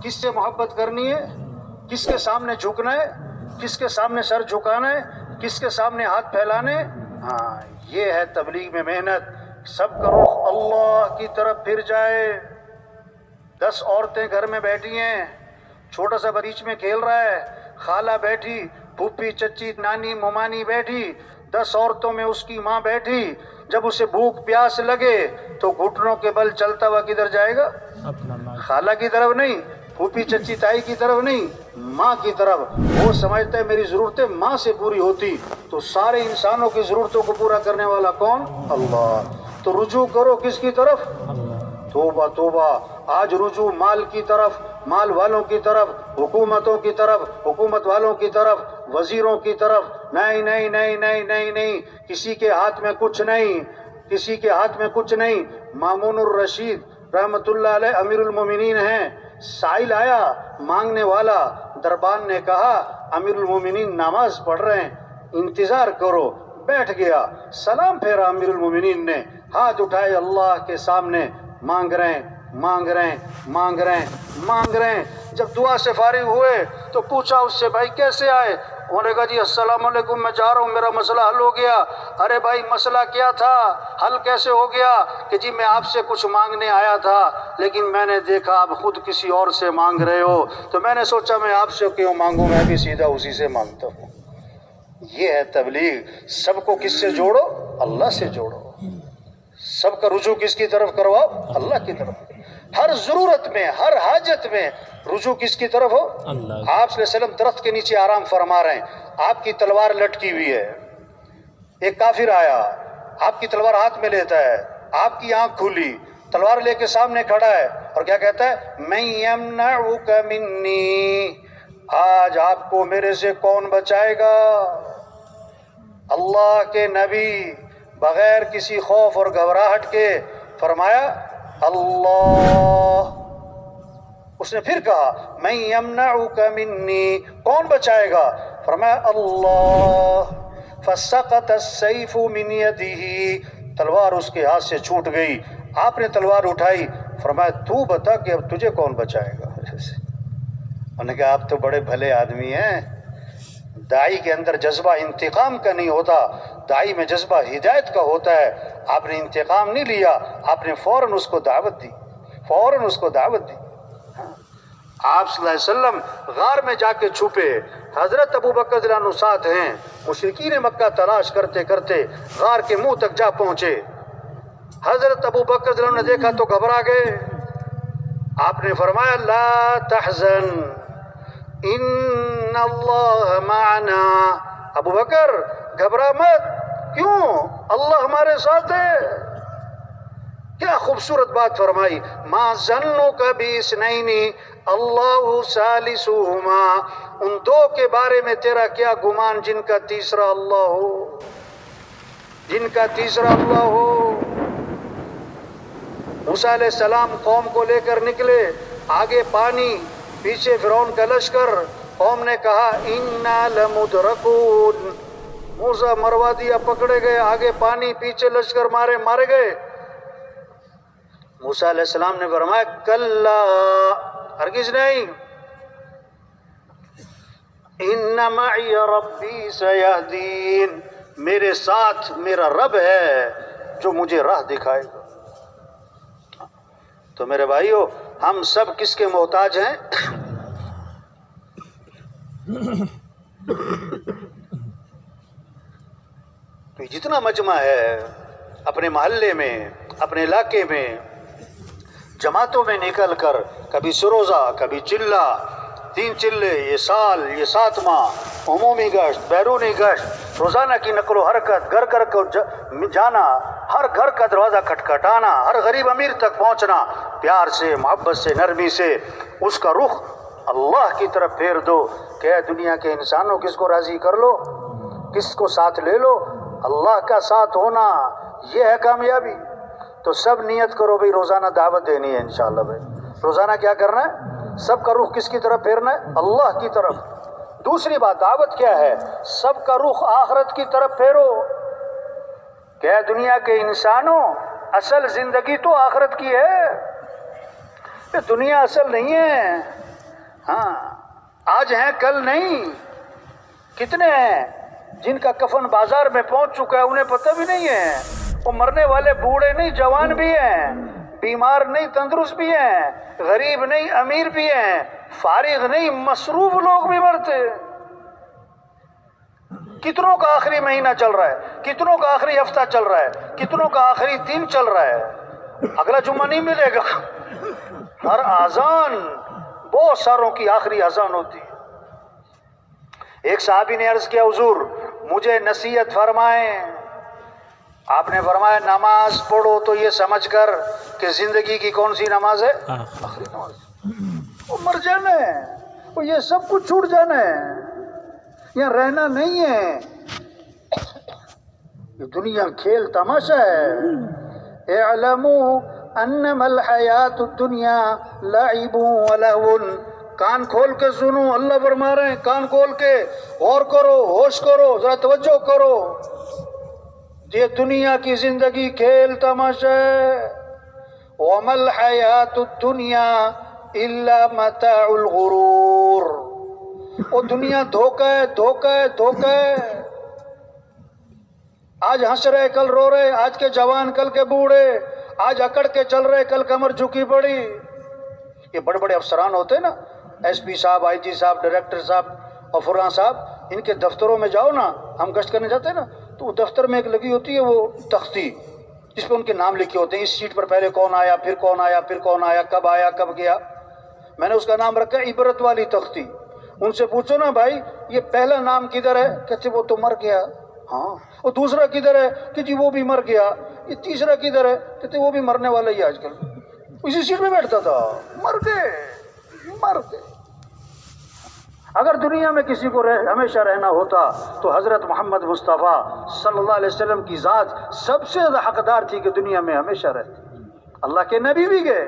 کس سے محبت کرنی ہے، کس کے سامنے جھکنا ہے، کس کے سامنے سر جھکانا ہے، کس کے سامنے ہاتھ پھیلانے. ہاں یہ ہے تبلیغ میں محنت. سب کا رخ اللہ کی طرف پھر جائے. 10 عورتیں گھر میں بیٹھی ہیں، چھوٹا سا بریچ میں کھیل رہا ہے، خالہ بیٹھی، پھوپھی چچی نانی ممانی بیٹھی، 10 عورتوں میں اس کی ماں بیٹھی. جب اسے بھوک پیاس لگے تو گھٹنوں کے بل چلتا ہوا کدھر جائے گا؟ خالہ کی طرف نہیں، پھوپھی چچی تائی کی طرف نہیں، ماں کی طرف. وہ سمجھتا ہے میری ضرورتیں ماں سے پوری ہوتی تو سارے انسانوں کی ضرورتوں کو پورا کرنے والا کون؟ اللہ. تو رجوع کرو کس کی طرف؟ توبہ توبہ. آج رجوع مال کی طرف، مال والوں کی طرف، حکومتوں کی طرف، حکومت والوں کی طرف، وزیروں کی طرف. نہیں نہیں نہیں نہیں نہیں نہیں، کسی کے ہاتھ میں کچھ نہیں، کسی کے ہاتھ میں کچھ نہیں. مامون الرشید رحمت اللہ علیہ امیر المومنین ہیں. سائل آیا مانگنے والا، دربان نے کہا امیر المومنین نماز پڑھ رہے ہیں، انتظار کرو. بیٹھ گیا، سلام پھیرا امیر المومنین نے، ہاتھ اٹھائے اللہ کے سامنے، مانگ رہے ہیں مانگ رہے ہیں مانگ رہے ہیں مانگ رہے ہیں. جب دعا سے فارغ ہوئے تو پوچھا اس سے بھائی کیسے آئے؟ انہوں نے کہا جی السلام علیکم میں جا رہا ہوں، میرا مسئلہ حل ہو گیا. ارے بھائی مسئلہ کیا تھا، حل کیسے ہو گیا؟ کہ جی میں آپ سے کچھ مانگنے آیا تھا لیکن میں نے دیکھا آپ خود کسی اور سے مانگ رہے ہو تو میں نے سوچا میں آپ سے کیوں مانگوں، میں بھی سیدھا اسی سے مانگتا ہوں. یہ ہے تبلیغ. سب کو کس سے جوڑو؟ اللہ سے جوڑو. سب کا رجوع کس کی طرف کرواؤ؟ اللہ کی طرف. ہر ضرورت میں، ہر حاجت میں رجوع کس کی طرف ہو؟ اللہ. آپ صلی اللہ علیہ وسلم درخت کے نیچے آرام فرما رہے ہیں، آپ کی تلوار لٹکی ہوئی ہے. ایک کافر آیا، آپ کی تلوار ہاتھ میں لیتا ہے، آپ کی آنکھ کھلی، تلوار لے کے سامنے کھڑا ہے اور کیا کہتا ہے؟ من یمنعک منی، آج آپ کو میرے سے کون بچائے گا؟ اللہ کے نبی بغیر کسی خوف اور گھبراہٹ کے فرمایا اللہ. اس نے پھر کہا من یمنعک منی، کون بچائے گا؟ فرمایا اللہ. فسقط السیف من یدہ، تلوار اس کے ہاتھ سے چھوٹ گئی. آپ نے تلوار اٹھائی، فرمایا تو بتا کہ اب تجھے کون بچائے گا؟ انہوں نے کہا آپ تو بڑے بھلے آدمی ہیں. داعی کے اندر جذبہ انتقام کا نہیں ہوتا، داعی میں جذبہ ہدایت کا ہوتا ہے. آپ نے انتقام نہیں لیا، آپ نے فوراً اس کو دعوت دی، فوراً اس کو دعوت دی. آپ صلی اللہ علیہ وسلم غار میں جا کے چھپے، حضرت ابو بکر رضی اللہ عنہ ساتھ ہیں. مشرکین مکہ تلاش کرتے کرتے غار کے منہ تک جا پہنچے. حضرت ابو بکر رضی اللہ عنہ نے دیکھا تو گھبرا گئے. آپ نے فرمایا لا تحزن ان اللہ معنا. ابو بکر گھبرا مت، کیوں؟ اللہ ہمارے ساتھ ہے. کیا خوبصورت بات فرمائی. ما ظنک باثنین اللہ ثالثہما، ان دو کے بارے میں تیرا کیا گمان جن کا تیسرا اللہ ہو، جن کا تیسرا اللہ ہو. موسیٰ علیہ السلام قوم کو لے کر نکلے، آگے پانی، پیچھے فرعون کا لشکر. قوم نے کہا انا لمدرکون، موسیٰ مروا دیا، پکڑے گئے. آگے پانی، پیچھے لشکر، مارے گئے. موسیٰ علیہ السلام نے فرمایا کلا، ہرگز نہیں، ان معی ربی سیہدین، میرے ساتھ میرا رب ہے جو مجھے راہ دکھائے گا. تو میرے بھائیو ہم سب کس کے محتاج ہیں؟ تو جتنا مجمع ہے اپنے محلے میں، اپنے علاقے میں، جماعتوں میں نکل کر، کبھی سروزہ، کبھی چلہ، 3 چلے، یہ سال، یہ 7 ماہ، عمومی گشت، بیرونی گشت، روزانہ کی نقل و حرکت، گھر گھر کو جانا، ہر گھر کا دروازہ کھٹکھٹانا، ہر غریب امیر تک پہنچنا، پیار سے، محبت سے، نرمی سے اس کا رخ اللہ کی طرف پھیر دو کہ اے دنیا کے انسانوں کس کو راضی کر لو، کس کو ساتھ لے لو؟ اللہ کا ساتھ ہونا یہ ہے کامیابی. تو سب نیت کرو بھئی روزانہ دعوت دینی ہے انشاءاللہ. بھائی روزانہ کیا کرنا ہے؟ سب کا رخ کس کی طرف پھیرنا ہے؟ اللہ کی طرف. دوسری بات دعوت کیا ہے؟ سب کا رخ آخرت کی طرف پھیرو کہ اے دنیا کے انسانوں اصل زندگی تو آخرت کی ہے، یہ دنیا اصل نہیں ہے. ہاں آج ہیں کل نہیں. کتنے ہیں جن کا کفن بازار میں پہنچ چکا ہے انہیں پتہ بھی نہیں ہے. وہ مرنے والے بوڑھے نہیں جوان بھی ہیں, بیمار نہیں تندرست بھی ہیں, غریب نہیں امیر بھی ہیں, فارغ نہیں مصروف لوگ بھی مرتے. کتنوں کا آخری مہینہ چل رہا ہے, کتنوں کا آخری ہفتہ چل رہا ہے, کتنوں کا آخری دن چل رہا ہے. اگلا جمعہ نہیں ملے گا. ہر اذان بہت ساروں کی آخری اذان ہوتی ہے. ایک صحابی نے عرض کیا حضور مجھے نصیحت فرمائیں. آپ نے فرمایا نماز پڑھو تو یہ سمجھ کر کہ زندگی کی کون سی نماز ہے؟ آخری نماز. وہ مر جانا ہے, وہ یہ سب کچھ چھوٹ جانا ہے, یہاں رہنا نہیں ہے. یہ دنیا کھیل تماشا ہے. اعلموا انما الحیات الدنیا لعب ولہو. کان کھول کے سنو, اللہ فرما رہے ہیں کان کھول کے غور کرو, ہوش کرو, ذرا توجہ کرو. یہ دنیا کی زندگی کھیل تماشا ہے. وما الحیات الدنیا الا متاع الغرور. وہ دنیا دھوکہ ہے, دھوکہ ہے, دھوکہ ہے. آج ہنس رہے کل رو رہے, آج کے جوان کل کے بوڑھے, آج اکڑ کے چل رہے کل کمر جھکی پڑی. یہ بڑے بڑے افسران ہوتے ہیں نا, ایس پی صاحب, آئی جی صاحب, ڈائریکٹر صاحب اور فلاں صاحب, ان کے دفتروں میں جاؤ نا, ہم گشت کرنے جاتے ہیں نا, تو وہ دفتر میں ایک لگی ہوتی ہے وہ تختی جس پہ ان کے نام لکھے ہوتے ہیں. اس سیٹ پر پہلے کون آیا, پھر کون آیا, پھر کون آیا, کب آیا, کب گیا. میں نے اس کا نام رکھا عبرت والی تختی. ان سے پوچھو نا بھائی یہ پہلا نام کدھر ہے, کہتے وہ تو مر گیا. ہاں. اور دوسرا کدھر ہے کہ جی وہ بھی مر گیا. یہ تیسرا کدھر ہے کہتے وہ بھی مرنے والا ہی آج کل, اسی سیٹ میں بیٹھتا تھا, مر گئے, مر گئے. اگر دنیا میں کسی کو ہمیشہ رہنا ہوتا تو حضرت محمد مصطفیٰ صلی اللہ علیہ وسلم کی ذات سب سے زیادہ حقدار تھی کہ دنیا میں ہمیشہ رہتے. اللہ کے نبی بھی گئے,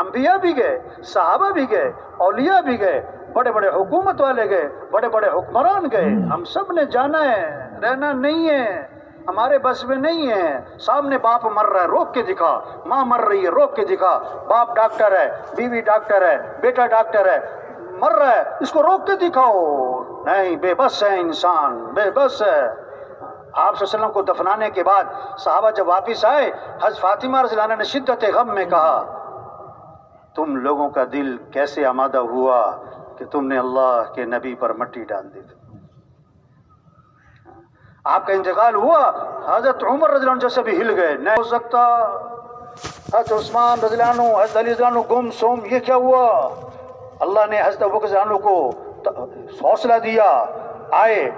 انبیاء بھی گئے, صحابہ بھی گئے, اولیاء بھی گئے, بڑے بڑے حکومت والے گئے, بڑے بڑے حکمران گئے. ہم سب نے جانا ہے, رہنا نہیں ہے, ہمارے بس میں نہیں ہے. سامنے باپ مر رہا ہے, روک کے دکھا. ماں مر رہی ہے, روک کے دکھا. باپ ڈاکٹر ہے, بیوی ڈاکٹر ہے, بیٹا ڈاکٹر ہے, مر رہا ہے, اس کو روک کے دکھاؤ. نہیں, بے بس ہے انسان, بے بس ہے. آپ صلی اللہ علیہ وسلم کو دفنانے کے بعد صحابہ جب واپس آئے, حضرت فاطمہ رضی اللہ عنہا نے شدت غم میں کہا تم لوگوں کا دل کیسے آمادہ ہوا کہ تم نے اللہ کے نبی پر مٹی ڈال دی. آپ کا انتقال ہوا, حضرت عمر رضی اللہ عنہ جیسے بھی ہل گئے, نہیں ہو سکتا. حضرت عثمان رضی اللہ عنہ, حضرت علی رضی اللہ عنہ گم سوم, یہ کیا ہوا؟ اللہ نے حضرت ابوبکر رضی اللہ عنہ کو حوصلہ دیا, آئے,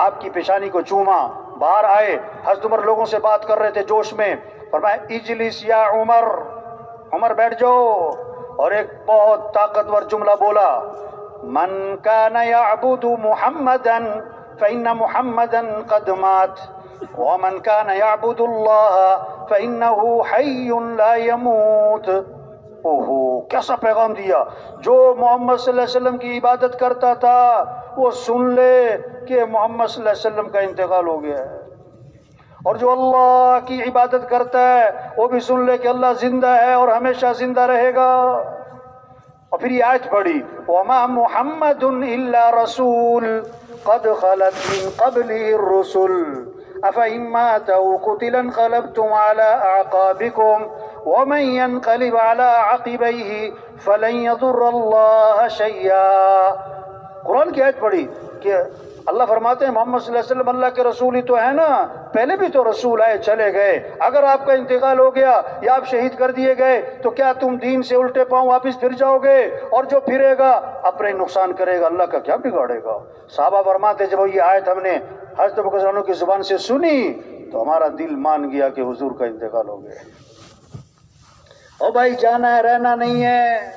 آپ کی پیشانی کو چوما, باہر آئے. حضرت عمر لوگوں سے بات کر رہے تھے جوش میں, فرمایا اجلس یا عمر, عمر بیٹھ جاؤ. اور ایک بہت طاقتور جملہ بولا, من کان یعبد محمدا فإن محمدا قد مات ومن كان يعبد الله فإنه حي لا يموت. اوہو, کیسا پیغام دیا. جو محمد صلی اللہ علیہ وسلم کی عبادت کرتا تھا وہ سن لے کہ محمد صلی اللہ علیہ وسلم کا انتقال ہو گیا ہے, اور جو اللہ کی عبادت کرتا ہے وہ بھی سن لے کہ اللہ زندہ ہے اور ہمیشہ زندہ رہے گا. اور پھر یہ آیت پڑھی, وما محمد الا رسول قد خلت من قبله الرسل افإن مات أو قتل انقلبتم على أعقابكم ومن ينقلب على عقبيه فلن يضر الله شيئا. قرآن کی آیت پڑھی کہ اللہ فرماتے ہیں محمد صلی اللہ علیہ وسلم اللہ کے رسول ہی تو ہے نا, پہلے بھی تو رسول آئے چلے گئے. اگر آپ کا انتقال ہو گیا یا آپ شہید کر دیے گئے تو کیا تم دین سے الٹے پاؤں واپس پھر جاؤ گے؟ اور جو پھرے گا اپنے نقصان کرے گا, اللہ کا کیا بگاڑے گا. صحابہ فرماتے جب یہ آیت ہم نے حضرت ابوبکر رضی اللہ عنہ کی زبان سے سنی تو ہمارا دل مان گیا کہ حضور کا انتقال ہو گیا. او بھائی جانا ہے, رہنا نہیں ہے,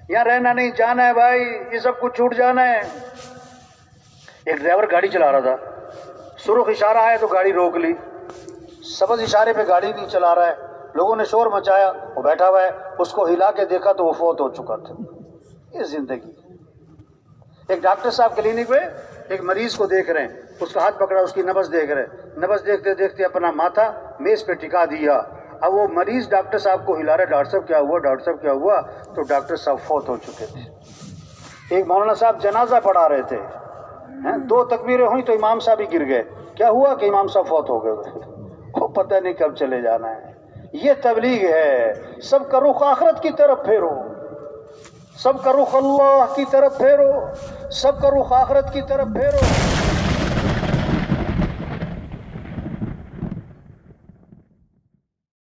یہاں رہنا نہیں, جانا ہے بھائی, یہ سب کچھ چھوٹ جانا ہے. ایک ڈرائیور گاڑی چلا رہا تھا, سرخ اشارہ آیا تو گاڑی روک لی, سبز اشارے پہ گاڑی نہیں چلا رہا ہے. لوگوں نے شور مچایا, وہ بیٹھا ہوا ہے, اس کو ہلا کے دیکھا تو وہ فوت ہو چکا تھا. یہ زندگی. ایک ڈاکٹر صاحب کلینک پہ ایک مریض کو دیکھ رہے ہیں, اس کا ہاتھ پکڑا, اس کی نبض دیکھ رہے, نبض دیکھتے دیکھتے اپنا ماتھا میز پہ ٹکا دیا. اب وہ مریض ڈاکٹر صاحب کو ہلا رہا ہے, ڈاکٹر صاحب کیا ہوا, ڈاکٹر صاحب کیا ہوا, تو ڈاکٹر صاحب فوت ہو چکے تھے. ایک مولانا صاحب جنازہ پڑھا رہے تھے، 2 تکبیریں ہوئیں تو امام صاحب ہی گر گئے. کیا ہوا کہ امام صاحب فوت ہو گئے، وہ پتہ نہیں کب چلے جانا ہے. یہ تبلیغ ہے. سب کا رخ آخرت کی طرف پھیرو، سب کا رخ اللہ کی طرف پھیرو، سب کا رخ آخرت کی طرف پھیرو.